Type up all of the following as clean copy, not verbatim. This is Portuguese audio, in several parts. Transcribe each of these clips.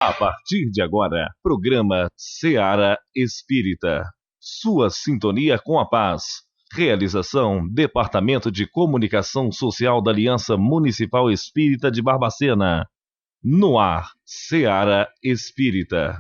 A partir de agora, programa Seara Espírita. Sua sintonia com a paz. Realização: Departamento de Comunicação Social da Aliança Municipal Espírita de Barbacena. No ar, Seara Espírita.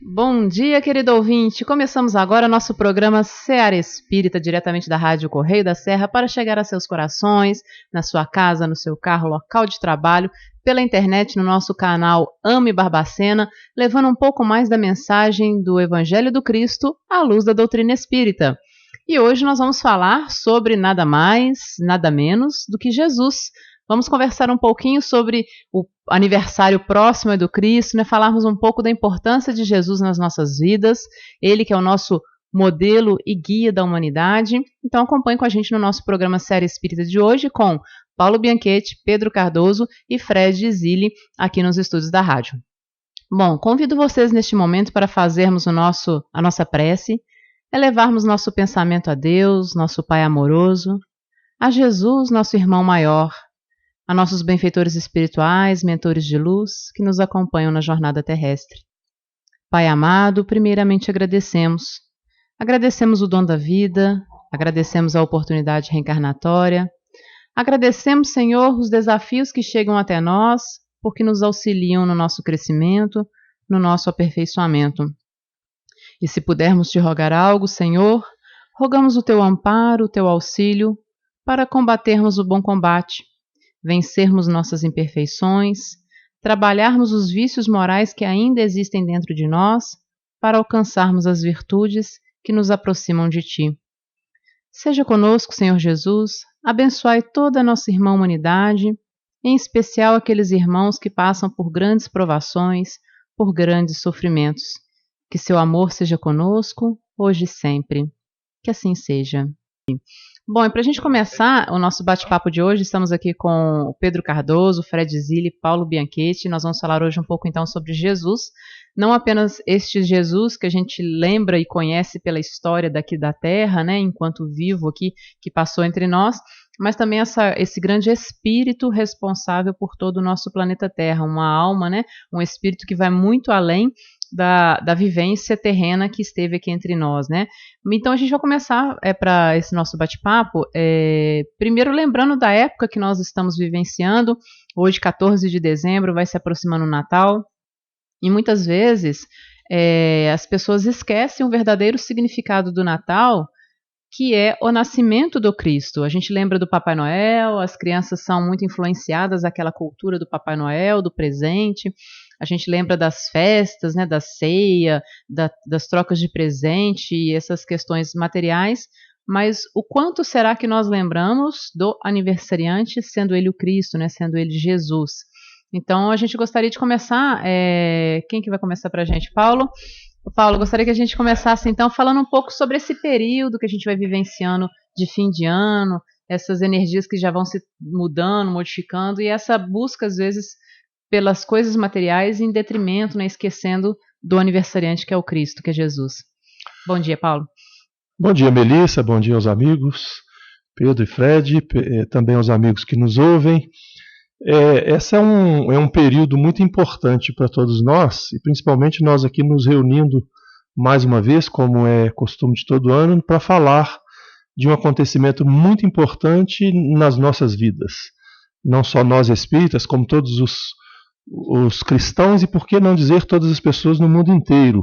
Bom dia, querido ouvinte. Começamos agora nosso programa Seara Espírita, diretamente da Rádio Correio da Serra, para chegar a seus corações, na sua casa, no seu carro, local de trabalho, pela internet no nosso canal Ame Barbacena, levando um pouco mais da mensagem do Evangelho do Cristo à luz da doutrina espírita. E hoje nós vamos falar sobre nada mais, nada menos do que Jesus. Vamos conversar um pouquinho sobre o aniversário próximo do Cristo, né? Falarmos um pouco da importância de Jesus nas nossas vidas, ele que é o nosso modelo e guia da humanidade. Então acompanhe com a gente no nosso programa Série Espírita de hoje com Paulo Bianchetti, Pedro Cardoso e Fred Zilli aqui nos estúdios da rádio. Bom, convido vocês neste momento para fazermos a nossa prece, elevarmos nosso pensamento a Deus, nosso Pai amoroso, a Jesus, nosso irmão maior, a nossos benfeitores espirituais, mentores de luz, que nos acompanham na jornada terrestre. Pai amado, primeiramente agradecemos. Agradecemos o dom da vida, agradecemos a oportunidade reencarnatória, agradecemos, Senhor, os desafios que chegam até nós, porque nos auxiliam no nosso crescimento, no nosso aperfeiçoamento. E se pudermos te rogar algo, Senhor, rogamos o teu amparo, o teu auxílio, para combatermos o bom combate, vencermos nossas imperfeições, trabalharmos os vícios morais que ainda existem dentro de nós, para alcançarmos as virtudes que nos aproximam de Ti. Seja conosco, Senhor Jesus, abençoai toda a nossa irmã humanidade, em especial aqueles irmãos que passam por grandes provações, por grandes sofrimentos. Que seu amor seja conosco, hoje e sempre. Que assim seja. Bom, e para a gente começar o nosso bate-papo de hoje, estamos aqui com o Pedro Cardoso, Fred Zilli, Paulo Bianchetti. Nós vamos falar hoje um pouco então sobre Jesus, não apenas este Jesus que a gente lembra e conhece pela história daqui da Terra, né, enquanto vivo aqui, que passou entre nós, mas também esse grande espírito responsável por todo o nosso planeta Terra, uma alma, né, um espírito que vai muito além da vivência terrena que esteve aqui entre nós, né? Então a gente vai começar para esse nosso bate-papo, primeiro lembrando da época que nós estamos vivenciando. Hoje, 14 de dezembro, vai se aproximando o Natal, e muitas vezes as pessoas esquecem o verdadeiro significado do Natal, que é o nascimento do Cristo. A gente lembra do Papai Noel, as crianças são muito influenciadas naquela cultura do Papai Noel, do presente. A gente lembra das festas, né, da ceia, das trocas de presente e essas questões materiais, mas o quanto será que nós lembramos do aniversariante, sendo ele o Cristo, né, sendo ele Jesus? Então a gente gostaria de começar, quem que vai começar para a gente? Paulo, gostaria que a gente começasse então falando um pouco sobre esse período que a gente vai vivenciando de fim de ano, essas energias que já vão se mudando, modificando, e essa busca às vezes pelas coisas materiais em detrimento, né, esquecendo do aniversariante que é o Cristo, que é Jesus. Bom dia, Paulo. Bom dia, Melissa, bom dia aos amigos, Pedro e Fred, também aos amigos que nos ouvem. Esse é um período muito importante para todos nós, e principalmente nós aqui nos reunindo mais uma vez, como é costume de todo ano, para falar de um acontecimento muito importante nas nossas vidas. Não só nós espíritas, como todos os cristãos, e por que não dizer todas as pessoas no mundo inteiro,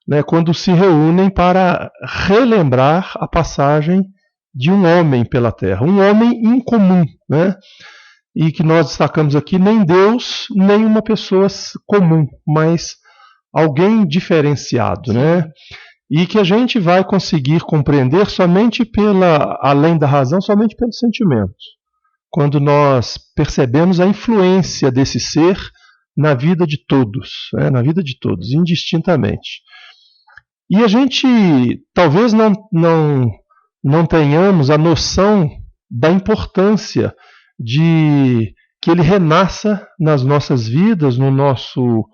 né, quando se reúnem para relembrar a passagem de um homem pela Terra, um homem incomum, né, e que nós destacamos aqui, nem Deus, nem uma pessoa comum, mas alguém diferenciado, né, e que a gente vai conseguir compreender somente além da razão, somente pelo sentimento, quando nós percebemos a influência desse ser na vida de todos, na vida de todos, indistintamente. E a gente talvez não tenhamos a noção da importância de que ele renasça nas nossas vidas, no nosso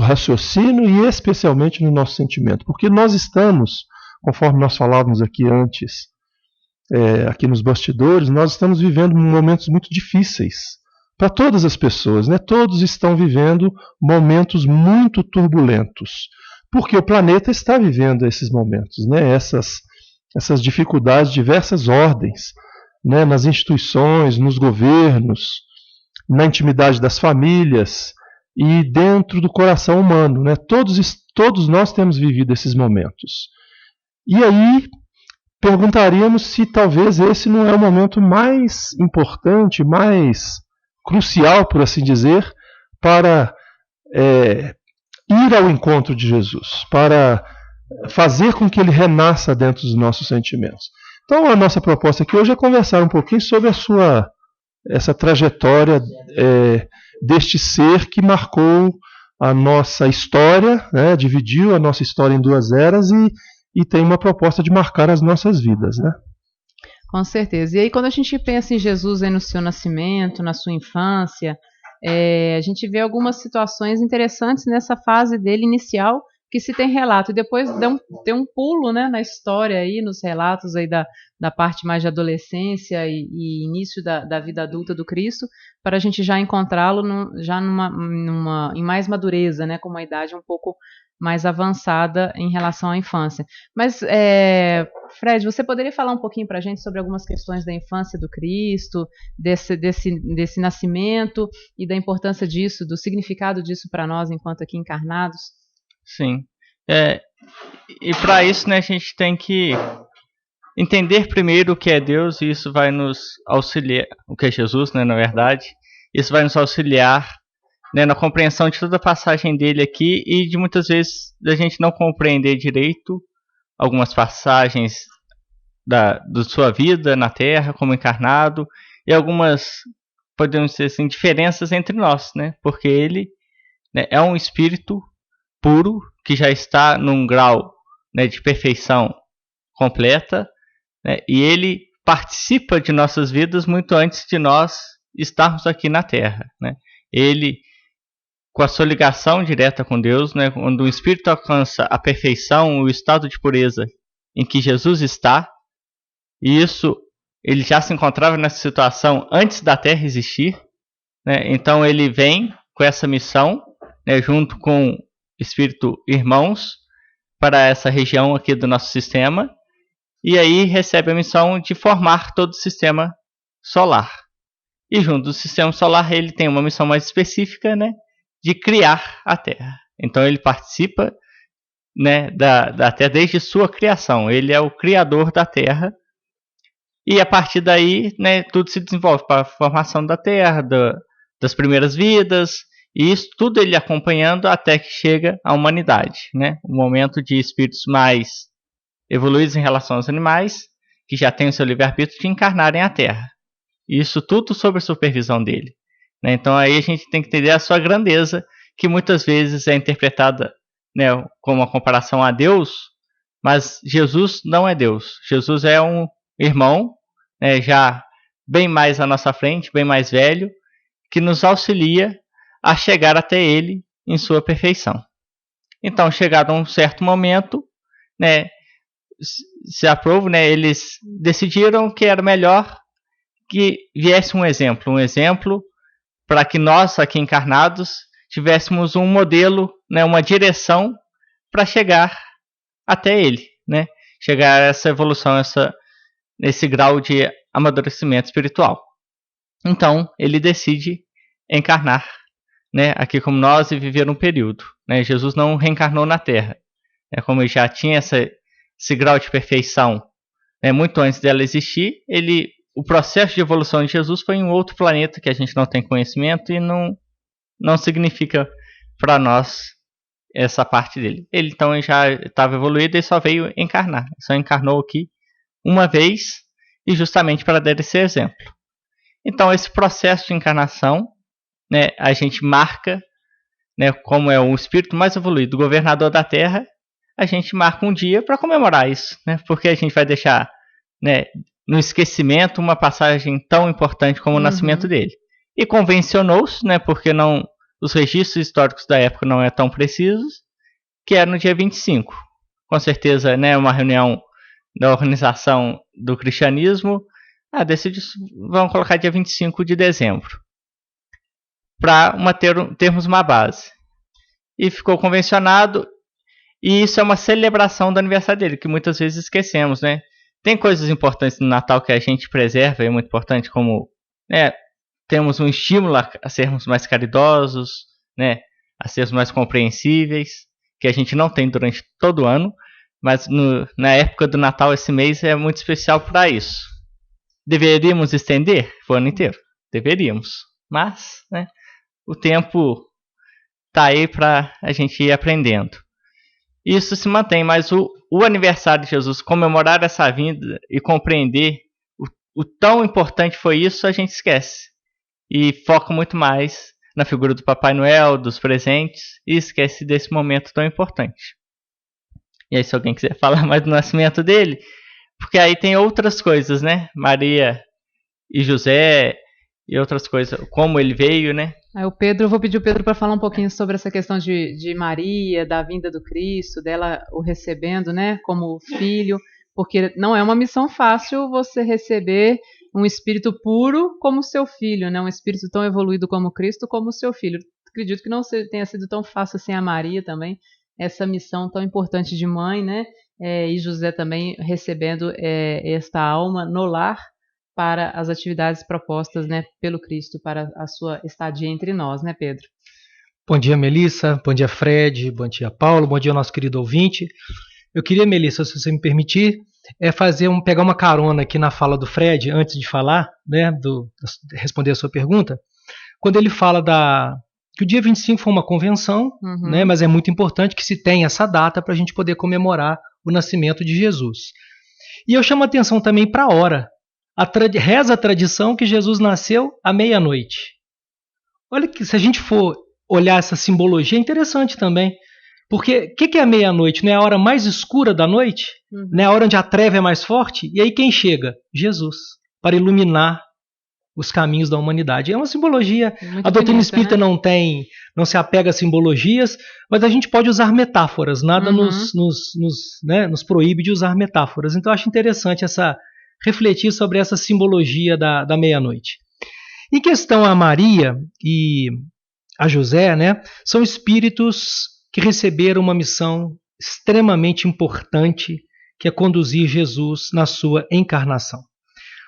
raciocínio e especialmente no nosso sentimento. Porque nós estamos, conforme nós falávamos aqui antes, aqui nos bastidores, nós estamos vivendo momentos muito difíceis para todas as pessoas, né? Todos estão vivendo momentos muito turbulentos, porque o planeta está vivendo esses momentos, né? Essas dificuldades de diversas ordens, né? Nas instituições, nos governos, na intimidade das famílias e dentro do coração humano, né? Todos nós temos vivido esses momentos. E aí perguntaríamos se talvez esse não é o momento mais importante, mais crucial, por assim dizer, para ir ao encontro de Jesus, para fazer com que ele renasça dentro dos nossos sentimentos. Então a nossa proposta aqui hoje é conversar um pouquinho sobre essa trajetória deste ser que marcou a nossa história, né, dividiu a nossa história em duas eras e tem uma proposta de marcar as nossas vidas, né? Com certeza. E aí quando a gente pensa em Jesus aí no seu nascimento, na sua infância, a gente vê algumas situações interessantes nessa fase dele inicial que se tem relato, e depois tem um pulo, né, na história aí, nos relatos aí da parte mais de adolescência e início da vida adulta do Cristo, para a gente já encontrá-lo já em mais madureza, né, com uma idade um pouco mais avançada em relação à infância. Mas, Fred, você poderia falar um pouquinho para a gente sobre algumas questões da infância do Cristo, desse nascimento e da importância disso, do significado disso para nós enquanto aqui encarnados? Sim. E para isso, né, a gente tem que entender primeiro o que é Deus, e isso vai nos auxiliar, o que é Jesus, né, na verdade. Isso vai nos auxiliar, né, na compreensão de toda a passagem dele aqui, e de muitas vezes a gente não compreender direito algumas passagens da sua vida na Terra como encarnado, e algumas, podemos dizer assim, diferenças entre nós, né, porque ele, né, é um espírito puro, que já está num grau, né, de perfeição completa, né, e ele participa de nossas vidas muito antes de nós estarmos aqui na Terra, né. Ele, com a sua ligação direta com Deus, né, quando o espírito alcança a perfeição, o estado de pureza em que Jesus está, e isso ele já se encontrava nessa situação antes da Terra existir, né, então ele vem com essa missão, né, junto com espírito irmãos, para essa região aqui do nosso sistema, e aí recebe a missão de formar todo o sistema solar. E junto do sistema solar ele tem uma missão mais específica, né, de criar a Terra. Então ele participa, né, da Terra desde sua criação. Ele é o criador da Terra, e a partir daí, né, tudo se desenvolve para a formação da Terra, das primeiras vidas, e isso tudo ele acompanhando até que chega à humanidade, né? O momento de espíritos mais evoluídos em relação aos animais, que já têm o seu livre-arbítrio de encarnarem a Terra. E isso tudo sob a supervisão dele, né? Então aí a gente tem que entender a sua grandeza, que muitas vezes é interpretada, né, como uma comparação a Deus, mas Jesus não é Deus. Jesus é um irmão, né, já bem mais à nossa frente, bem mais velho, que nos auxilia a chegar até ele em sua perfeição. Então, chegado a um certo momento, né, se aprova, né, eles decidiram que era melhor que viesse um exemplo para que nós aqui encarnados tivéssemos um modelo, né, uma direção para chegar até ele, né, chegar a essa evolução, nesse grau de amadurecimento espiritual. Então, ele decide encarnar, né, aqui como nós e viver um período, né. Jesus não reencarnou na Terra, né, como ele já tinha esse grau de perfeição, né, muito antes dela existir. O processo de evolução de Jesus foi em um outro planeta que a gente não tem conhecimento e não significa para nós essa parte dele. Ele então já estava evoluído e só veio encarnar, só encarnou aqui uma vez, e justamente para dar esse exemplo. Então esse processo de encarnação, né, a gente marca, né, como é o espírito mais evoluído, o governador da Terra, a gente marca um dia para comemorar isso, né, porque a gente vai deixar, né, no esquecimento uma passagem tão importante como o nascimento dele. E convencionou-se, né, porque os registros históricos da época não tão precisos, que é no dia 25. Com certeza, né, uma reunião da organização do cristianismo, decidiu, vamos colocar dia 25 de dezembro. para termos uma base. E ficou convencionado, e isso é uma celebração do aniversário dele, que muitas vezes esquecemos, né? Tem coisas importantes no Natal que a gente preserva, é muito importante, como, né, temos um estímulo a sermos mais caridosos, né, a sermos mais compreensíveis, que a gente não tem durante todo o ano, mas na época do Natal, esse mês é muito especial para isso. Deveríamos estender o ano inteiro? Deveríamos, mas, né, o tempo está aí para a gente ir aprendendo. Isso se mantém, mas o aniversário de Jesus, comemorar essa vinda e compreender o tão importante foi isso, a gente esquece. E foca muito mais na figura do Papai Noel, dos presentes, e esquece desse momento tão importante. E aí, se alguém quiser falar mais do nascimento dele, porque aí tem outras coisas, né? Maria e José e outras coisas, como ele veio, né? Aí eu vou pedir o Pedro para falar um pouquinho sobre essa questão de Maria, da vinda do Cristo, dela o recebendo, né, como filho, porque não é uma missão fácil você receber um espírito puro como seu filho, né, um espírito tão evoluído como Cristo como seu filho. Acredito que não tenha sido tão fácil assim a Maria também, essa missão tão importante de mãe, né, e José também recebendo esta alma no lar, para as atividades propostas, né, pelo Cristo, para a sua estadia entre nós, né, Pedro? Bom dia, Melissa. Bom dia, Fred. Bom dia, Paulo. Bom dia, nosso querido ouvinte. Eu queria, Melissa, se você me permitir, pegar uma carona aqui na fala do Fred, antes de falar, né, responder a sua pergunta, quando ele fala que o dia 25 foi uma convenção, né, mas é muito importante que se tenha essa data para a gente poder comemorar o nascimento de Jesus. E eu chamo a atenção também para a hora. Reza a tradição que Jesus nasceu à meia-noite. Olha que se a gente for olhar essa simbologia, é interessante também. Porque o que é a meia-noite? Não é a hora mais escura da noite? Não é a hora onde a treva é mais forte? E aí quem chega? Jesus, para iluminar os caminhos da humanidade. É uma simbologia. Muito a doutrina espírita, né? não se apega a simbologias, mas a gente pode usar metáforas. Nada nos proíbe de usar metáforas. Então eu acho interessante refletir sobre essa simbologia da meia-noite. Em questão a Maria e a José, né, são espíritos que receberam uma missão extremamente importante, que é conduzir Jesus na sua encarnação.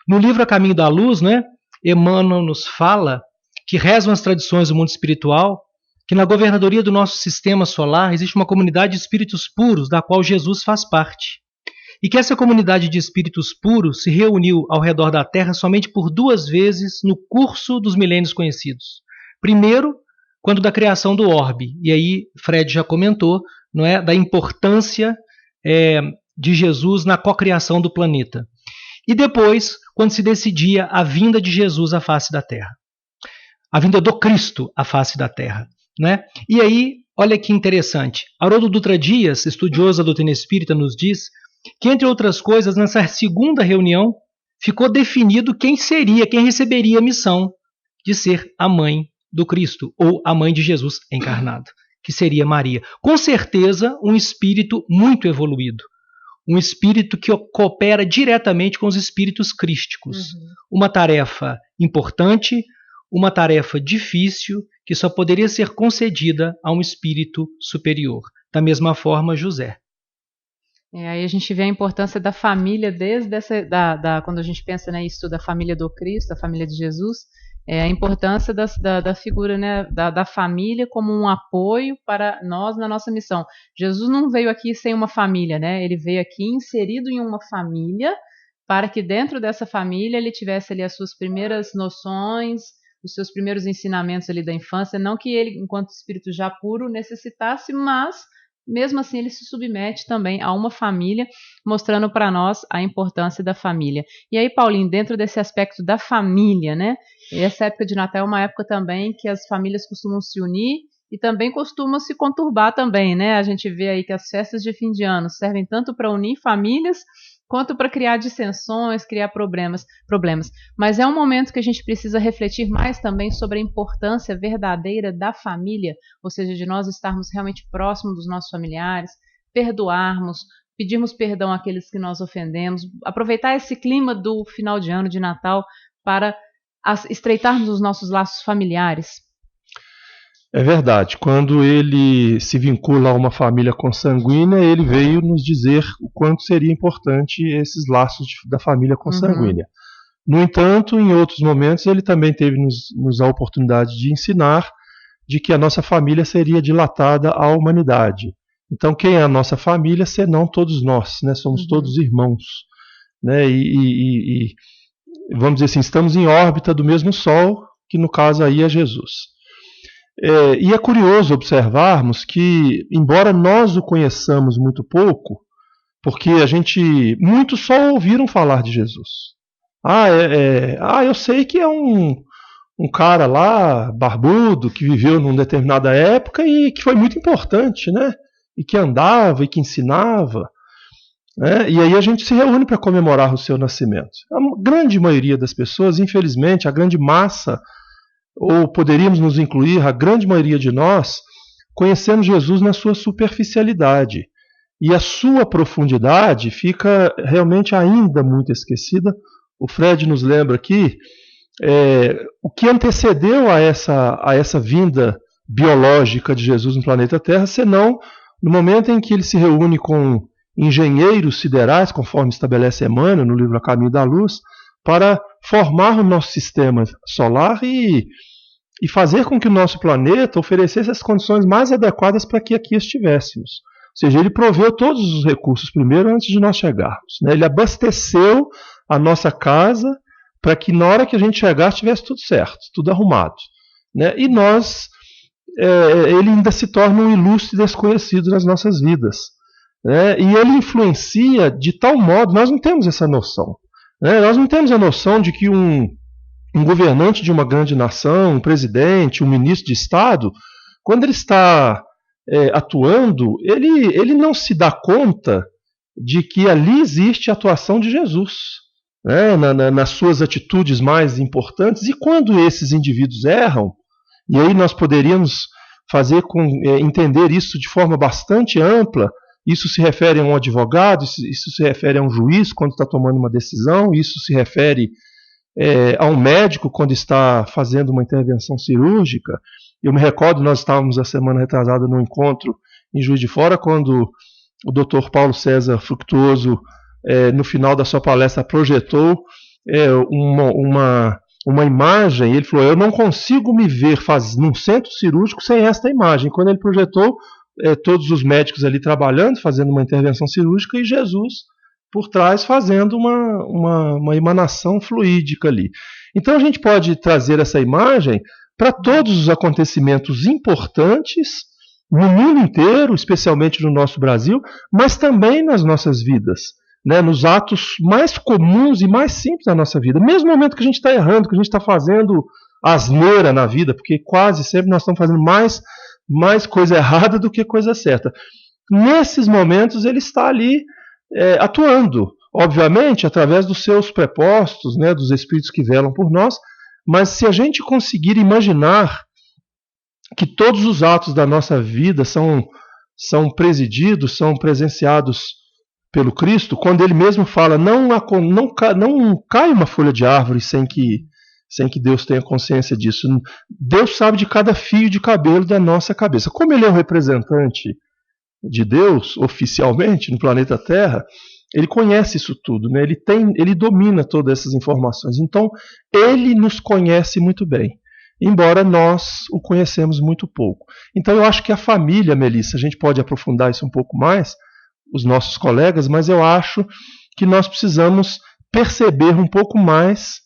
No livro A Caminho da Luz, né, Emmanuel nos fala que rezam as tradições do mundo espiritual, que na governadoria do nosso sistema solar existe uma comunidade de espíritos puros, da qual Jesus faz parte. E que essa comunidade de espíritos puros se reuniu ao redor da Terra somente por 2 vezes no curso dos milênios conhecidos. Primeiro, quando da criação do orbe, e aí Fred já comentou, não é, da importância de Jesus na cocriação do planeta. E depois, quando se decidia a vinda de Jesus à face da Terra. A vinda do Cristo à face da Terra. Né? E aí, olha que interessante, Haroldo Dutra Dias, estudioso da doutrina espírita, nos diz que, entre outras coisas, nessa segunda reunião, ficou definido quem receberia a missão de ser a mãe do Cristo, ou a mãe de Jesus encarnado, que seria Maria. Com certeza, um espírito muito evoluído, um espírito que coopera diretamente com os espíritos crísticos. Uma tarefa importante, uma tarefa difícil, que só poderia ser concedida a um espírito superior. Da mesma forma, José. Aí a gente vê a importância da família, desde quando a gente pensa, né, isso da família do Cristo, da família de Jesus, a importância da figura, né, da família como um apoio para nós na nossa missão. Jesus não veio aqui sem uma família, né? Ele veio aqui inserido em uma família, para que dentro dessa família ele tivesse ali as suas primeiras noções, os seus primeiros ensinamentos ali da infância, não que ele, enquanto espírito já puro, necessitasse, mas mesmo assim ele se submete também a uma família, mostrando para nós a importância da família. E aí, Paulinho, dentro desse aspecto da família, né? Essa época de Natal é uma época também que as famílias costumam se unir e também costumam se conturbar também, né? A gente vê aí que as festas de fim de ano servem tanto para unir famílias quanto para criar dissensões, criar problemas. Mas é um momento que a gente precisa refletir mais também sobre a importância verdadeira da família, ou seja, de nós estarmos realmente próximos dos nossos familiares, perdoarmos, pedirmos perdão àqueles que nós ofendemos, aproveitar esse clima do final de ano, de Natal, para estreitarmos os nossos laços familiares. É verdade. Quando ele se vincula a uma família consanguínea, ele veio nos dizer o quanto seria importante esses laços da família consanguínea. No entanto, em outros momentos, ele também teve nos a oportunidade de ensinar de que a nossa família seria dilatada à humanidade. Então, quem é a nossa família, senão todos nós, né? Somos todos irmãos, né? E vamos dizer assim, estamos em órbita do mesmo Sol, que no caso aí é Jesus. E é curioso observarmos que, embora nós o conheçamos muito pouco, porque muitos só ouviram falar de Jesus. Eu sei que é um cara lá, barbudo, que viveu numa determinada época e que foi muito importante, né? E que andava e que ensinava. Né? E aí a gente se reúne para comemorar o seu nascimento. A grande maioria das pessoas, infelizmente, a grande massa, ou poderíamos nos incluir, a grande maioria de nós, conhecemos Jesus na sua superficialidade. E a sua profundidade fica realmente ainda muito esquecida. O Fred nos lembra aqui o que antecedeu a essa vinda biológica de Jesus no planeta Terra, senão no momento em que ele se reúne com engenheiros siderais, conforme estabelece Emmanuel no livro A Caminho da Luz, para formar o nosso sistema solar e fazer com que o nosso planeta oferecesse as condições mais adequadas para que aqui estivéssemos. Ou seja, ele proveu todos os recursos primeiro antes de nós chegarmos. Né? Ele abasteceu a nossa casa para que na hora que a gente chegasse tivesse tudo certo, tudo arrumado. Né? E ele ainda se torna um ilustre desconhecido nas nossas vidas. Né? E ele influencia de tal modo, nós não temos essa noção. Né? Nós não temos a noção de que um governante de uma grande nação, um presidente, um ministro de Estado, quando ele está atuando, ele não se dá conta de que ali existe a atuação de Jesus, né, nas suas atitudes mais importantes. E quando esses indivíduos erram, e aí nós poderíamos entender isso de forma bastante ampla, isso se refere a um advogado, isso se refere a um juiz quando está tomando uma decisão, isso se refere a um médico quando está fazendo uma intervenção cirúrgica. Eu me recordo, nós estávamos a semana retrasada num encontro em Juiz de Fora, quando o Dr. Paulo César Fructuoso, no final da sua palestra, projetou uma imagem. Ele falou: eu não consigo me ver num centro cirúrgico sem esta imagem. Quando ele projetou todos os médicos ali trabalhando, fazendo uma intervenção cirúrgica, e Jesus por trás fazendo uma emanação fluídica ali. Então a gente pode trazer essa imagem para todos os acontecimentos importantes no mundo inteiro, especialmente no nosso Brasil, mas também nas nossas vidas, né, nos atos mais comuns e mais simples da nossa vida. Mesmo no momento que a gente está errando, que a gente está fazendo asneira na vida, porque quase sempre nós estamos fazendo mais coisa errada do que coisa certa. Nesses momentos ele está ali atuando, obviamente, através dos seus prepostos, né, dos espíritos que velam por nós. Mas se a gente conseguir imaginar que todos os atos da nossa vida são presididos, são presenciados pelo Cristo, quando ele mesmo fala: não cai uma folha de árvore sem que Deus tenha consciência disso. Deus sabe de cada fio de cabelo da nossa cabeça. Como ele é o representante de Deus, oficialmente, no planeta Terra, ele conhece isso tudo, né? Ele domina todas essas informações. Então, ele nos conhece muito bem, embora nós o conhecemos muito pouco. Então, eu acho que a família, Melissa, a gente pode aprofundar isso um pouco mais, os nossos colegas, mas eu acho que nós precisamos perceber um pouco mais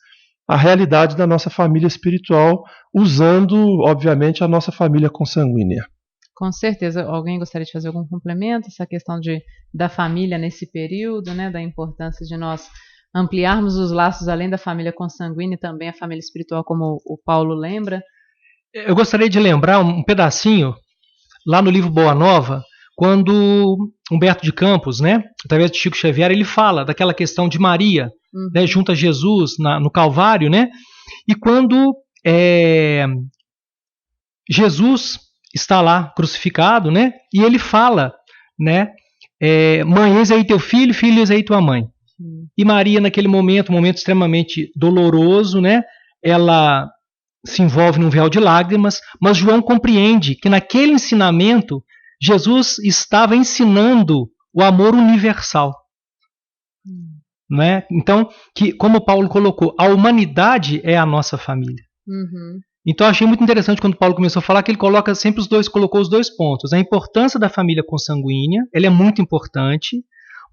a realidade da nossa família espiritual, usando, obviamente, a nossa família consanguínea. Com certeza. Alguém gostaria de fazer algum complemento? Essa questão da família nesse período, né, da importância de nós ampliarmos os laços além da família consanguínea e também a família espiritual, como o Paulo lembra. Eu gostaria de lembrar um pedacinho lá no livro Boa Nova, quando Humberto de Campos, né, através de Chico Xavier, ele fala daquela questão de Maria, né, junto a Jesus no Calvário, né, e quando Jesus está lá crucificado, né? E ele fala, né? Mãe, eis aí teu filho, filho, eis aí tua mãe. E Maria, naquele momento, um momento extremamente doloroso, né? Ela se envolve num véu de lágrimas, mas João compreende que naquele ensinamento Jesus estava ensinando o amor universal. Não é? Então, que, como Paulo colocou, a humanidade é a nossa família. Uhum. Então, eu achei muito interessante quando Paulo começou a falar que ele coloca sempre colocou os dois pontos. A importância da família consanguínea, ela é muito importante,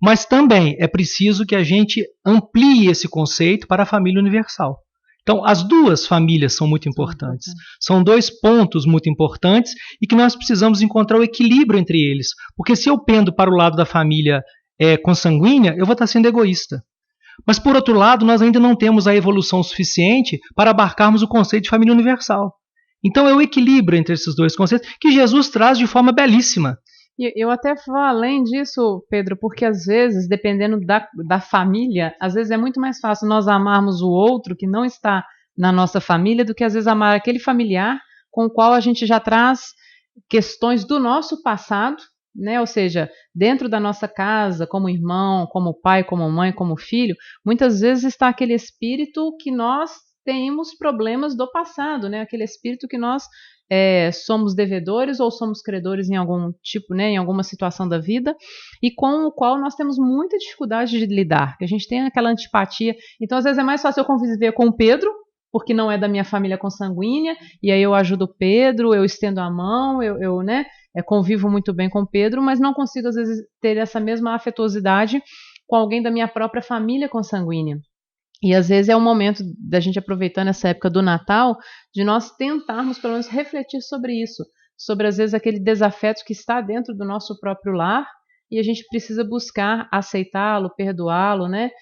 mas também é preciso que a gente amplie esse conceito para a família universal. Então, as duas famílias são muito importantes. São dois pontos muito importantes e que nós precisamos encontrar o equilíbrio entre eles. Porque se eu pendo para o lado da família consanguínea, eu vou estar sendo egoísta. Mas, por outro lado, nós ainda não temos a evolução suficiente para abarcarmos o conceito de família universal. Então, é o equilíbrio entre esses dois conceitos que Jesus traz de forma belíssima. Eu até vou além disso, Pedro, porque às vezes, dependendo da família, às vezes é muito mais fácil nós amarmos o outro que não está na nossa família do que às vezes amar aquele familiar com o qual a gente já traz questões do nosso passado, né? Ou seja, dentro da nossa casa, como irmão, como pai, como mãe, como filho, muitas vezes está aquele espírito que nós temos problemas do passado, né? Aquele espírito que nós somos devedores ou somos credores em algum tipo, né, em alguma situação da vida, e com o qual nós temos muita dificuldade de lidar, que a gente tem aquela antipatia. Então, às vezes é mais fácil eu conviver com o Pedro, porque não é da minha família consanguínea, e aí eu ajudo o Pedro, eu estendo a mão, eu convivo muito bem com o Pedro, mas não consigo, às vezes, ter essa mesma afetuosidade com alguém da minha própria família consanguínea. E às vezes é o momento da gente, aproveitando essa época do Natal, de nós tentarmos pelo menos refletir sobre isso, sobre às vezes aquele desafeto que está dentro do nosso próprio lar e a gente precisa buscar aceitá-lo, perdoá-lo, né?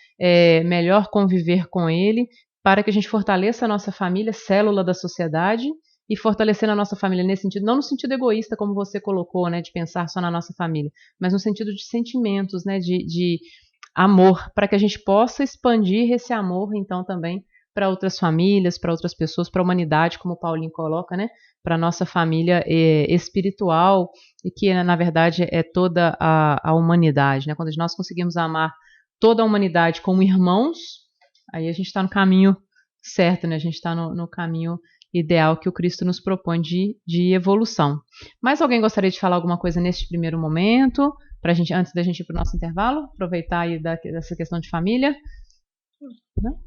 Melhor conviver com ele, para que a gente fortaleça a nossa família, célula da sociedade, e fortalecendo a nossa família nesse sentido, não no sentido egoísta, como você colocou, né, de pensar só na nossa família, mas no sentido de sentimentos, né, de amor, para que a gente possa expandir esse amor, então, também para outras famílias, para outras pessoas, para a humanidade, como o Paulinho coloca, né? Para a nossa família espiritual, e que, na verdade, é toda a humanidade, né? Quando nós conseguimos amar toda a humanidade como irmãos, aí a gente está no caminho certo, né? A gente está no caminho ideal que o Cristo nos propõe de evolução. Mais alguém gostaria de falar alguma coisa neste primeiro momento? Pra gente, antes da gente ir para o nosso intervalo, aproveitar aí dessa questão de família. Não?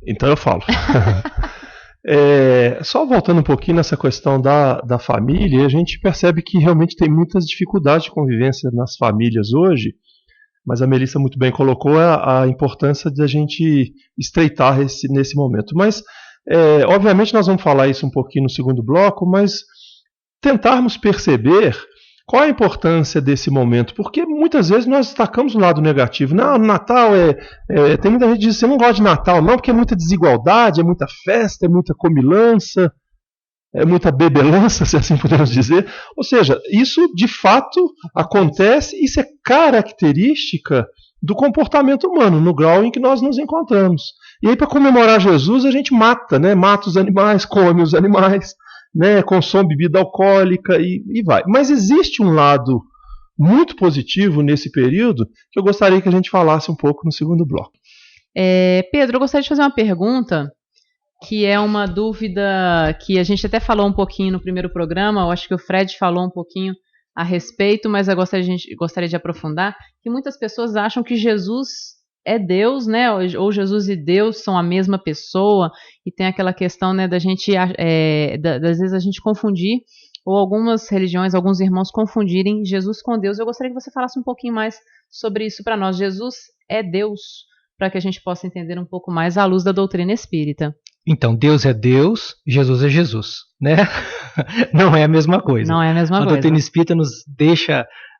Então eu falo. Só voltando um pouquinho nessa questão da família, a gente percebe que realmente tem muitas dificuldades de convivência nas famílias hoje, mas a Melissa muito bem colocou a importância de a gente estreitar nesse momento. Mas, obviamente, nós vamos falar isso um pouquinho no segundo bloco, mas tentarmos perceber qual a importância desse momento? Porque muitas vezes nós destacamos o lado negativo. Não, Natal tem muita gente que diz, você não gosta de Natal, não, porque é muita desigualdade, é muita festa, é muita comilança, é muita bebelança, se assim podemos dizer. Ou seja, isso de fato acontece, isso é característica do comportamento humano, no grau em que nós nos encontramos. E aí, para comemorar Jesus, a gente mata, né? Mata os animais, come os animais, né, consome bebida alcoólica e vai. Mas existe um lado muito positivo nesse período que eu gostaria que a gente falasse um pouco no segundo bloco. Pedro, eu gostaria de fazer uma pergunta que é uma dúvida que a gente até falou um pouquinho no primeiro programa, eu acho que o Fred falou um pouquinho a respeito, mas eu gostaria de aprofundar, que muitas pessoas acham que Jesus é Deus, né? Ou Jesus e Deus são a mesma pessoa, e tem aquela questão, né, da gente, às vezes a gente confundir, ou algumas religiões, alguns irmãos confundirem Jesus com Deus. Eu gostaria que você falasse um pouquinho mais sobre isso para nós. Jesus é Deus, para que a gente possa entender um pouco mais à luz da doutrina espírita. Então, Deus é Deus, Jesus é Jesus, né? Não é a mesma coisa. Não é a mesma coisa. A doutrina espírita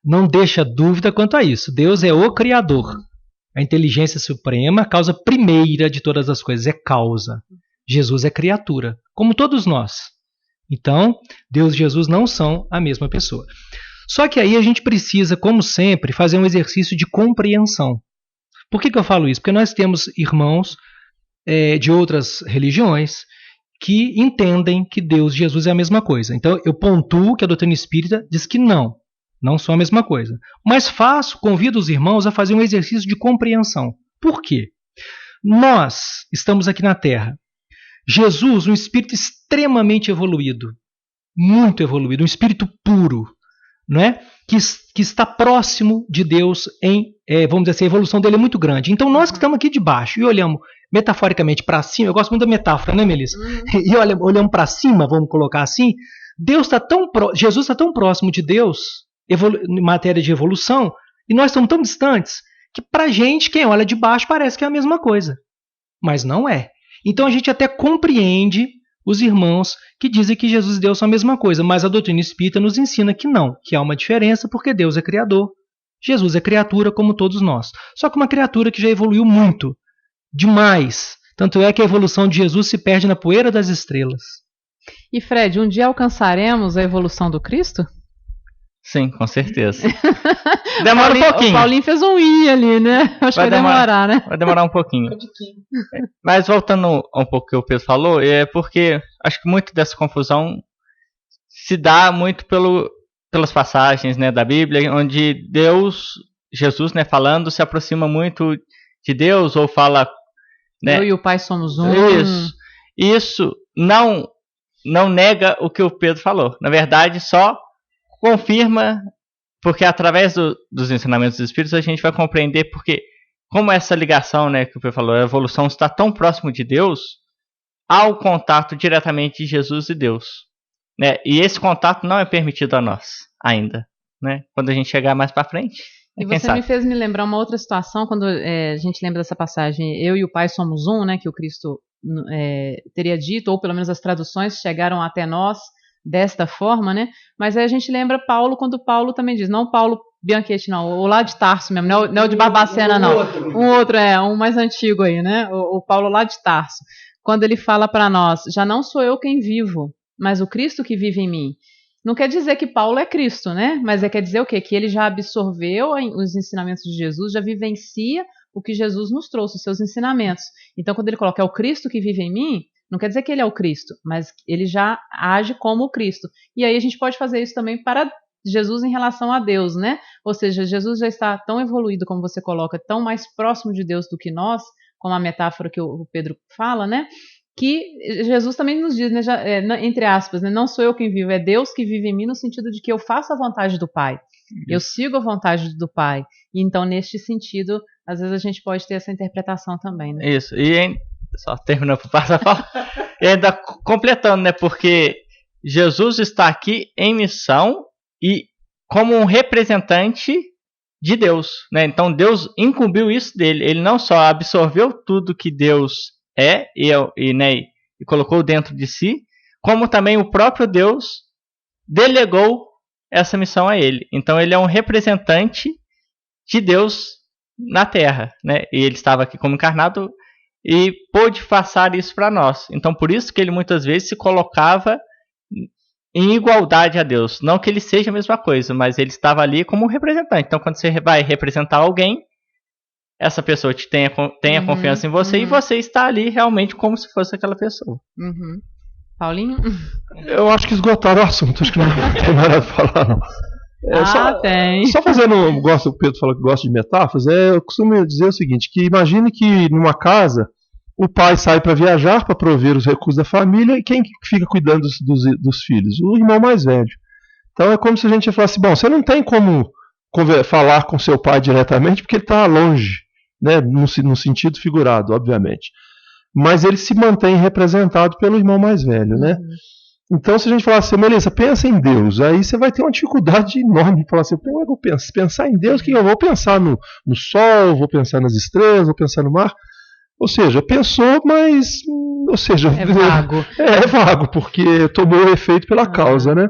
não deixa dúvida quanto a isso. Deus é o Criador. A inteligência suprema, a causa primeira de todas as coisas, é causa. Jesus é criatura, como todos nós. Então, Deus e Jesus não são a mesma pessoa. Só que aí a gente precisa, como sempre, fazer um exercício de compreensão. Por que eu falo isso? Porque nós temos irmãos de outras religiões que entendem que Deus e Jesus é a mesma coisa. Então, eu pontuo que a doutrina espírita diz que não são a mesma coisa. Mas convido os irmãos a fazer um exercício de compreensão. Por quê? Nós estamos aqui na Terra. Jesus, um espírito extremamente evoluído, muito evoluído, um espírito puro, não é? Que está próximo de Deus vamos dizer assim, a evolução dele é muito grande. Então nós que estamos aqui de baixo e olhamos metaforicamente para cima, eu gosto muito da metáfora, né, Melissa? E olhamos para cima, vamos colocar assim, Jesus está tão próximo de Deus, em matéria de evolução, e nós estamos tão distantes, que pra gente, quem olha de baixo, parece que é a mesma coisa. Mas não é. Então a gente até compreende os irmãos que dizem que Jesus e Deus são a mesma coisa, mas a doutrina espírita nos ensina que não, que há uma diferença porque Deus é criador, Jesus é criatura como todos nós. Só que uma criatura que já evoluiu muito, demais. Tanto é que a evolução de Jesus se perde na poeira das estrelas. E Fred, um dia alcançaremos a evolução do Cristo? Sim, com certeza. Demora um pouquinho. O Paulinho fez um I ali, né? Acho que vai demorar, né? Vai demorar um pouquinho. Mas voltando um pouco ao que o Pedro falou, é porque acho que muito dessa confusão se dá muito pelas passagens, né, da Bíblia, onde Jesus, né, falando, se aproxima muito de Deus, ou fala... Né, eu e o Pai somos um. Isso não nega o que o Pedro falou. Na verdade, só confirma, porque através dos ensinamentos dos Espíritos a gente vai compreender porque, como essa ligação, né, que o Pedro falou, a evolução está tão próximo de Deus, há o contato diretamente de Jesus e Deus, né? E esse contato não é permitido a nós ainda, né? Quando a gente chegar mais para frente. E você me fez me lembrar uma outra situação, quando a gente lembra dessa passagem, eu e o Pai somos um, né, que o Cristo teria dito, ou pelo menos as traduções chegaram até nós desta forma, né? Mas aí a gente lembra Paulo, quando Paulo também diz, não Paulo Bianchetti, não, o lá de Tarso mesmo, não é o de Barbacena, não. Um outro, um mais antigo aí, né? O Paulo lá de Tarso. Quando ele fala para nós, já não sou eu quem vivo, mas o Cristo que vive em mim. Não quer dizer que Paulo é Cristo, né? Mas quer dizer o quê? Que ele já absorveu os ensinamentos de Jesus, já vivencia o que Jesus nos trouxe, os seus ensinamentos. Então, quando ele coloca é o Cristo que vive em mim, não quer dizer que ele é o Cristo, mas ele já age como o Cristo. E aí a gente pode fazer isso também para Jesus em relação a Deus, né? Ou seja, Jesus já está tão evoluído, como você coloca, tão mais próximo de Deus do que nós, como a metáfora que o Pedro fala, né? Que Jesus também nos diz, né, entre aspas, né, não sou eu quem vivo, é Deus que vive em mim, no sentido de que eu faço a vontade do Pai. Eu sigo a vontade do Pai. E então, neste sentido, às vezes a gente pode ter essa interpretação também, né? Isso. E só terminando por passar a fala, e ainda completando, né? Porque Jesus está aqui em missão e como um representante de Deus, né? Então Deus incumbiu isso dele. Ele não só absorveu tudo que Deus e colocou dentro de si, como também o próprio Deus delegou essa missão a ele. Então ele é um representante de Deus na Terra, né? E ele estava aqui como encarnado e pôde passar isso para nós. Então por isso que ele muitas vezes se colocava em igualdade a Deus. Não que ele seja a mesma coisa, mas ele estava ali como um representante. Então quando você vai representar alguém, essa pessoa tenha confiança em você e você está ali realmente como se fosse aquela pessoa. Paulinho? Eu acho que esgotaram o assunto, acho que não tem mais nada pra falar, não. Tem. Só fazendo, o Pedro falou que gosta de metáforas, eu costumo dizer o seguinte, que imagine que numa casa o pai sai para viajar, para prover os recursos da família, e quem fica cuidando dos filhos? O irmão mais velho. Então é como se a gente falasse, bom, você não tem como falar com seu pai diretamente, porque ele está longe, né, no sentido figurado, obviamente. Mas ele se mantém representado pelo irmão mais velho, né? Então, se a gente falar assim, Melissa, pensa em Deus, aí você vai ter uma dificuldade enorme de falar assim, como é que eu penso? Pensar em Deus, que eu vou pensar no sol, vou pensar nas estrelas, vou pensar no mar. Ou seja, pensou, mas... Ou seja, é vago. É vago, porque tomou efeito pela causa, né?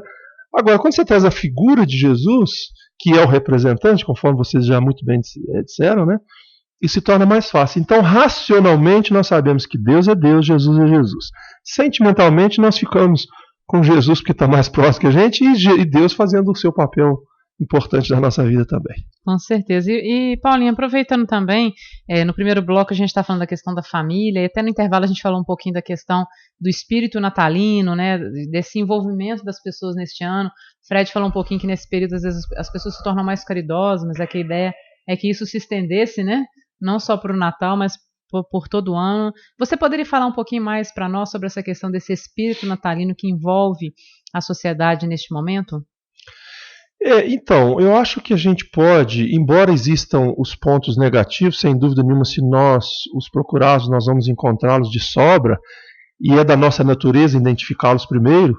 Agora, quando você traz a figura de Jesus, que é o representante, conforme vocês já muito bem disseram, né? E se torna mais fácil. Então, racionalmente, nós sabemos que Deus é Deus, Jesus é Jesus. Sentimentalmente, nós ficamos com Jesus, porque está mais próximo que a gente, e Deus fazendo o seu papel importante da nossa vida também. Com certeza. E Paulinho, aproveitando também, no primeiro bloco a gente está falando da questão da família, e até no intervalo a gente falou um pouquinho da questão do espírito natalino, né, desse envolvimento das pessoas neste ano. Fred falou um pouquinho que nesse período, às vezes, as pessoas se tornam mais caridosas, mas é que a ideia é que isso se estendesse, né, não só para o Natal, mas por todo ano. Você poderia falar um pouquinho mais para nós sobre essa questão desse espírito natalino que envolve a sociedade neste momento? Então, eu acho que a gente pode, embora existam os pontos negativos, sem dúvida nenhuma, se nós os procurarmos, nós vamos encontrá-los de sobra, e é da nossa natureza identificá-los primeiro,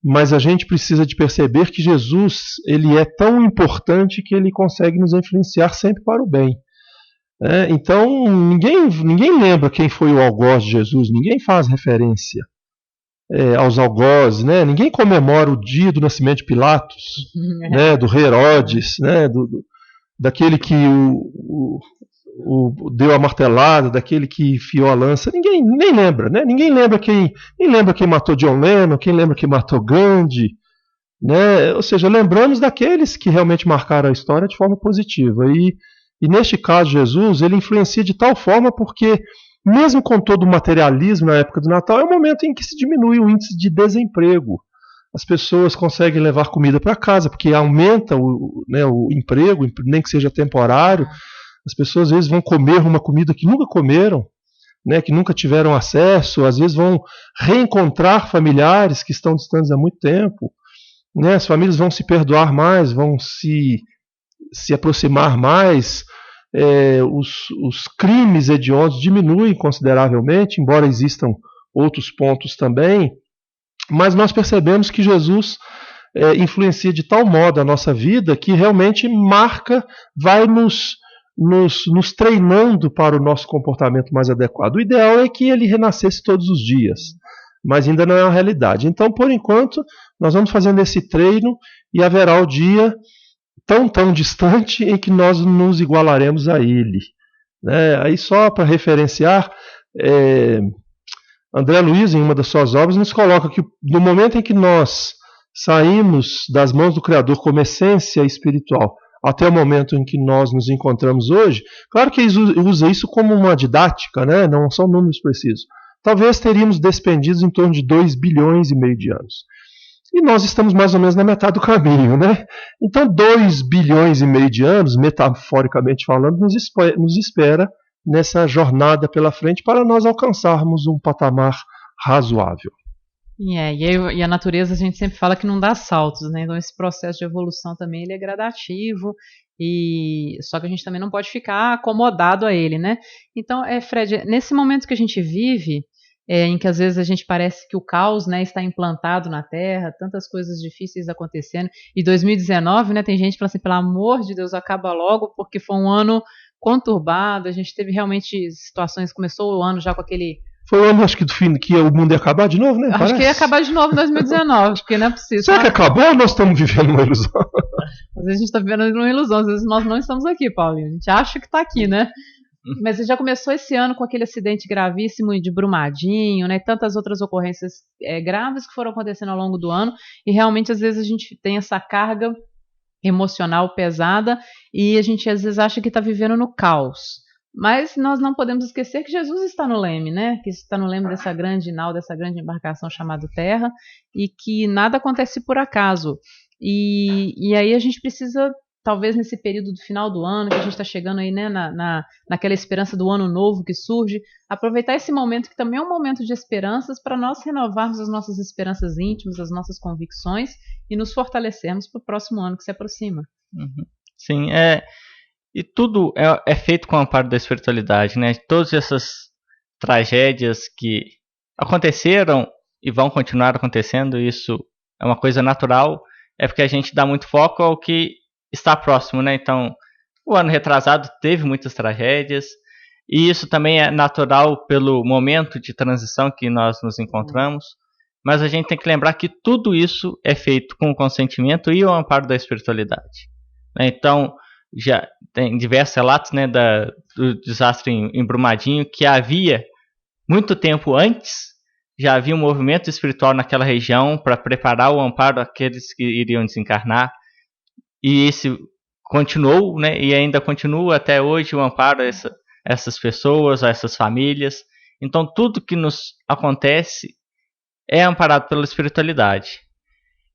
mas a gente precisa de perceber que Jesus, ele é tão importante que ele consegue nos influenciar sempre para o bem. Então, ninguém lembra quem foi o algoz de Jesus, ninguém faz referência aos algozes, né? Ninguém comemora o dia do nascimento de Pilatos, né? Do rei Herodes, né? Daquele que deu a martelada, daquele que enfiou a lança. Ninguém lembra, né? Ninguém lembra quem matou John Lennon, quem lembra quem matou Gandhi, né? Ou seja, lembramos daqueles que realmente marcaram a história de forma positiva. E neste caso, Jesus, ele influencia de tal forma porque, mesmo com todo o materialismo na época do Natal, é o momento em que se diminui o índice de desemprego. As pessoas conseguem levar comida para casa, porque aumenta o emprego, nem que seja temporário. As pessoas às vezes vão comer uma comida que nunca comeram, né, que nunca tiveram acesso, às vezes vão reencontrar familiares que estão distantes há muito tempo. Né, as famílias vão se perdoar mais, vão se aproximar mais. Os crimes hediondos diminuem consideravelmente, embora existam outros pontos também, mas nós percebemos que Jesus influencia de tal modo a nossa vida que realmente vai nos treinando para o nosso comportamento mais adequado. O ideal é que ele renascesse todos os dias, mas ainda não é uma realidade. Então, por enquanto, nós vamos fazendo esse treino e haverá o dia tão distante em que nós nos igualaremos a ele. Aí só para referenciar, André Luiz, em uma das suas obras, nos coloca que no momento em que nós saímos das mãos do Criador como essência espiritual, até o momento em que nós nos encontramos hoje, claro que ele usa isso como uma didática, né? Não são números precisos. Talvez teríamos despendido em torno de 2,5 bilhões de anos. E nós estamos mais ou menos na metade do caminho, né? Então, 2,5 bilhões de anos, metaforicamente falando, nos espera nessa jornada pela frente para nós alcançarmos um patamar razoável. E a natureza, a gente sempre fala que não dá saltos, né? Então esse processo de evolução também ele é gradativo, só que a gente também não pode ficar acomodado a ele, né? Então, Fred, nesse momento que a gente vive, em que às vezes a gente parece que o caos, né, está implantado na Terra, tantas coisas difíceis acontecendo, e 2019, né, tem gente que fala assim, pelo amor de Deus, acaba logo, porque foi um ano conturbado, a gente teve realmente situações, começou o ano já com aquele... Foi o ano, acho que do fim, que o mundo ia acabar de novo, né? Acho que ia acabar de novo em 2019, porque não é possível. Será que acabou ou nós estamos vivendo uma ilusão? Às vezes a gente está vivendo uma ilusão, às vezes nós não estamos aqui, Paulinho. A gente acha que está aqui, né? Mas já começou esse ano com aquele acidente gravíssimo de Brumadinho, né? Tantas outras ocorrências graves que foram acontecendo ao longo do ano. E realmente, às vezes, a gente tem essa carga emocional pesada e a gente, às vezes, acha que está vivendo no caos. Mas nós não podemos esquecer que Jesus está no leme, né? Que está no leme dessa grande nau, dessa grande embarcação chamada Terra, e que nada acontece por acaso. E aí a gente precisa, talvez nesse período do final do ano, que a gente está chegando aí, né, naquela esperança do ano novo que surge, aproveitar esse momento que também é um momento de esperanças para nós renovarmos as nossas esperanças íntimas, as nossas convicções e nos fortalecermos para o próximo ano que se aproxima. Uhum. Sim, e tudo é feito com o amparo da espiritualidade, né? Todas essas tragédias que aconteceram e vão continuar acontecendo, isso é uma coisa natural, é porque a gente dá muito foco ao que está próximo, né? Então, o ano retrasado teve muitas tragédias, e isso também é natural pelo momento de transição que nós nos encontramos, mas a gente tem que lembrar que tudo isso é feito com o consentimento e o amparo da espiritualidade, né? Então, já tem diversos relatos, né, do desastre em Brumadinho, que havia muito tempo antes, já havia um movimento espiritual naquela região para preparar o amparo àqueles que iriam desencarnar, e esse continuou, né, e ainda continua até hoje o amparo a essas pessoas, a essas famílias. Então tudo que nos acontece é amparado pela espiritualidade.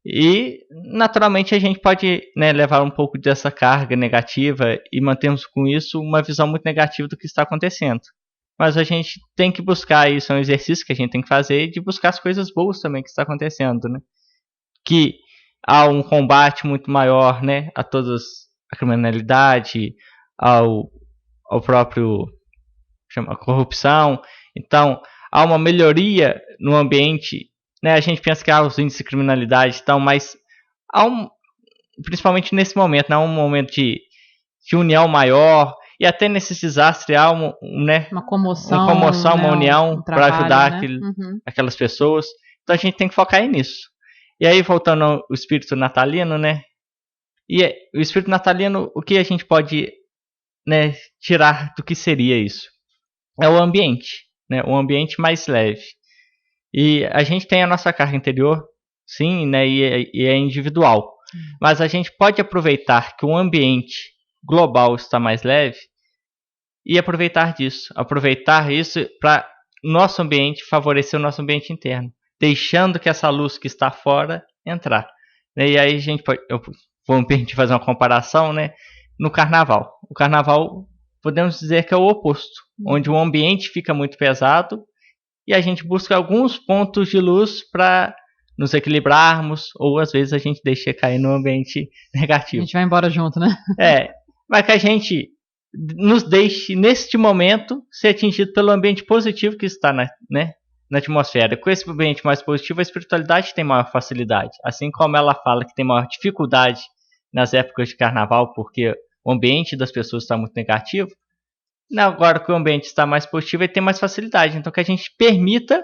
E naturalmente a gente pode, né, levar um pouco dessa carga negativa e mantermos com isso uma visão muito negativa do que está acontecendo. mas a gente tem que buscar, isso é um exercício que a gente tem que fazer, de buscar as coisas boas também que está acontecendo, né? Que há um combate muito maior, né, a toda a criminalidade, ao próprio a corrupção. Então, há uma melhoria no ambiente, né? A gente pensa que os índices de criminalidade estão, mas há principalmente nesse momento, né, um momento de união maior, e até nesses desastres há uma comoção, né, uma união para ajudar né? aquelas pessoas. Então a gente tem que focar nisso. E aí, voltando ao espírito natalino, né? E o espírito natalino, o que a gente pode, né, tirar do que seria isso? É o ambiente, né? Um ambiente mais leve. E a gente tem a nossa carga interior, sim, né? E é individual. Mas a gente pode aproveitar que o ambiente global está mais leve e aproveitar isso para nosso ambiente, favorecer o nosso ambiente interno, deixando que essa luz que está fora entrar. E aí eu vou me permitir fazer uma comparação, né? No carnaval. O carnaval, podemos dizer que é o oposto, onde o ambiente fica muito pesado e a gente busca alguns pontos de luz para nos equilibrarmos, ou às vezes a gente deixa cair no ambiente negativo. A gente vai embora junto, né? Mas que a gente nos deixe, neste momento, ser atingido pelo ambiente positivo que está na atmosfera. Com esse ambiente mais positivo, a espiritualidade tem maior facilidade. Assim como ela fala que tem maior dificuldade nas épocas de carnaval, porque o ambiente das pessoas está muito negativo, agora que o ambiente está mais positivo, ele tem mais facilidade. Então, que a gente permita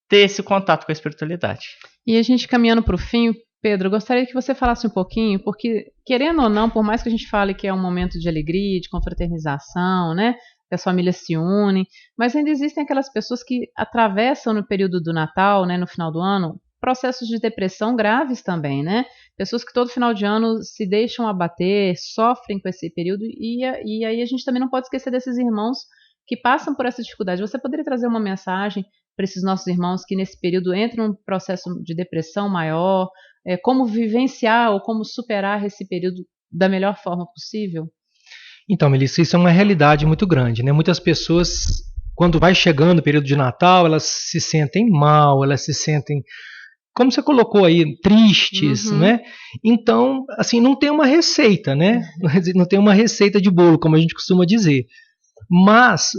ter esse contato com a espiritualidade. E a gente caminhando para o fim, Pedro, eu gostaria que você falasse um pouquinho, porque, querendo ou não, por mais que a gente fale que é um momento de alegria, de confraternização, né, que as famílias se unem, mas ainda existem aquelas pessoas que atravessam no período do Natal, né, no final do ano, processos de depressão graves também, né? Pessoas que todo final de ano se deixam abater, sofrem com esse período, e aí a gente também não pode esquecer desses irmãos que passam por essa dificuldade. Você poderia trazer uma mensagem para esses nossos irmãos que nesse período entram num processo de depressão maior, como vivenciar ou como superar esse período da melhor forma possível? Então, Melissa, isso é uma realidade muito grande, né? Muitas pessoas, quando vai chegando o período de Natal, elas se sentem mal, elas se sentem, como você colocou aí, tristes, né? Então, assim, não tem uma receita, né? Não tem uma receita de bolo, como a gente costuma dizer. Mas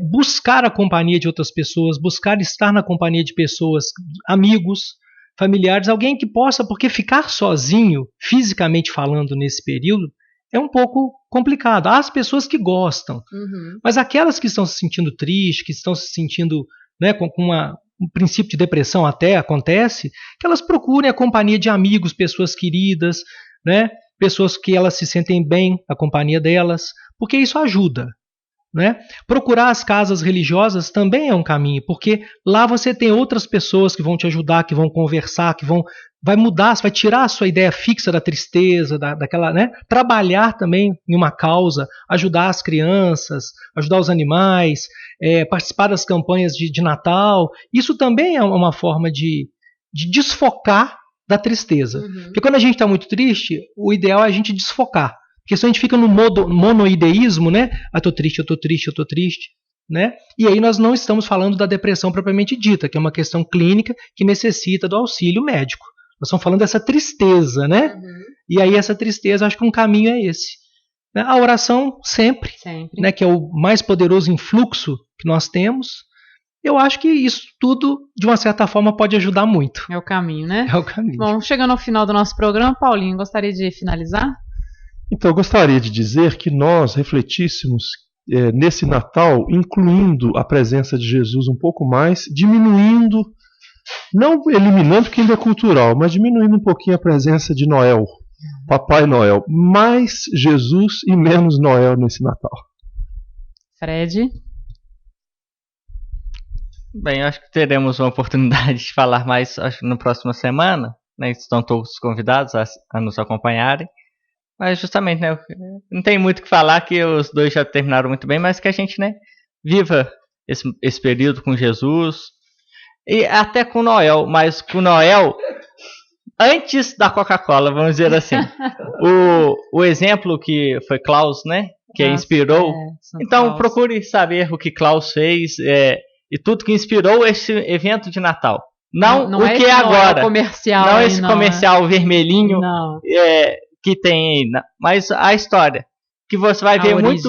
buscar a companhia de outras pessoas, buscar estar na companhia de pessoas, amigos, familiares, alguém que possa, porque ficar sozinho, fisicamente falando, nesse período, é um pouco complicado. Há as pessoas que gostam, mas aquelas que estão se sentindo tristes, que estão se sentindo, né, com um princípio de depressão até acontece, que elas procurem a companhia de amigos, pessoas queridas, né, pessoas que elas se sentem bem, a companhia delas, porque isso ajuda. Né? Procurar as casas religiosas também é um caminho, porque lá você tem outras pessoas que vão te ajudar, que vão conversar, que vai mudar, vai tirar a sua ideia fixa da tristeza, daquela, né? Trabalhar também em uma causa, ajudar as crianças, ajudar os animais, participar das campanhas de Natal. Isso também é uma forma de desfocar da tristeza. Porque quando a gente está muito triste, o ideal é a gente desfocar. Porque senão a gente fica no monoideísmo, né? Tô triste, eu tô triste, eu tô triste, né? E aí nós não estamos falando da depressão propriamente dita, que é uma questão clínica que necessita do auxílio médico. Nós estamos falando dessa tristeza, né? E aí essa tristeza, acho que um caminho é esse. Né? A oração sempre. Né? Que é o mais poderoso influxo que nós temos. Eu acho que isso tudo, de uma certa forma, pode ajudar muito. É o caminho, né? É o caminho. Bom, chegando ao final do nosso programa, Paulinho, gostaria de finalizar? Então, eu gostaria de dizer que nós refletíssemos nesse Natal, incluindo a presença de Jesus um pouco mais, diminuindo, não eliminando, porque ainda é cultural, mas diminuindo um pouquinho a presença de Noel, Papai Noel. Mais Jesus e menos Noel nesse Natal. Fred? Bem, acho que teremos uma oportunidade de falar mais na próxima semana, né? Estão todos convidados a nos acompanharem. Mas justamente, né, não tem muito o que falar, que os dois já terminaram muito bem, mas que a gente, né, viva esse período com Jesus e até com Noel, mas com Noel antes da Coca-Cola, vamos dizer assim. O exemplo que foi Klaus, né, que inspirou. Então Klaus. procure saber o que Klaus fez e tudo que inspirou esse evento de Natal. Não o que é agora. Comercial não esse comercial vermelhinho não. Que tem aí, mas a história. Que você vai ver muito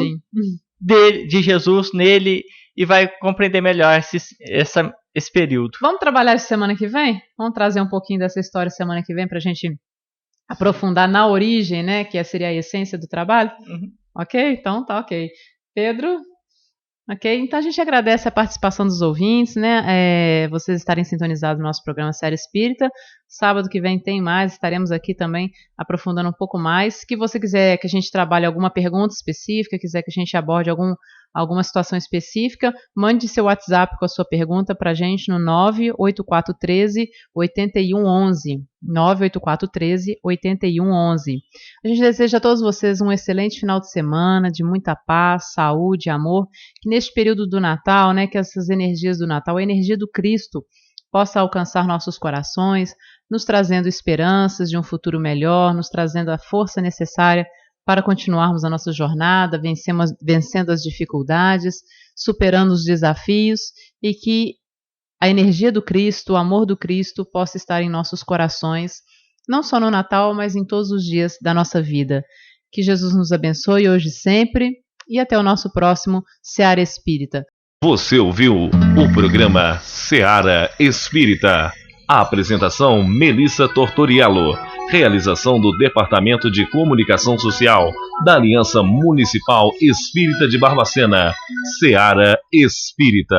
de Jesus nele e vai compreender melhor esse período. Vamos trabalhar isso semana que vem? Vamos trazer um pouquinho dessa história semana que vem para a gente aprofundar na origem, né? Que seria a essência do trabalho? Ok? Então tá ok. Pedro? Ok? Então a gente agradece a participação dos ouvintes, né? Vocês estarem sintonizados no nosso programa Seara Espírita. Sábado que vem tem mais, estaremos aqui também aprofundando um pouco mais. Se você quiser que a gente trabalhe alguma pergunta específica, quiser que a gente aborde alguma situação específica, mande seu WhatsApp com a sua pergunta para a gente no 98413-8111. 98413-8111. A gente deseja a todos vocês um excelente final de semana, de muita paz, saúde, amor, que neste período do Natal, né, que essas energias do Natal, a energia do Cristo, possa alcançar nossos corações, nos trazendo esperanças de um futuro melhor, nos trazendo a força necessária para continuarmos a nossa jornada, vencendo as dificuldades, superando os desafios e que a energia do Cristo, o amor do Cristo possa estar em nossos corações, não só no Natal, mas em todos os dias da nossa vida. Que Jesus nos abençoe hoje e sempre e até o nosso próximo Seara Espírita. Você ouviu o programa Seara Espírita. A apresentação Melissa Tortoriello. Realização do Departamento de Comunicação Social da Aliança Municipal Espírita de Barbacena. Seara Espírita.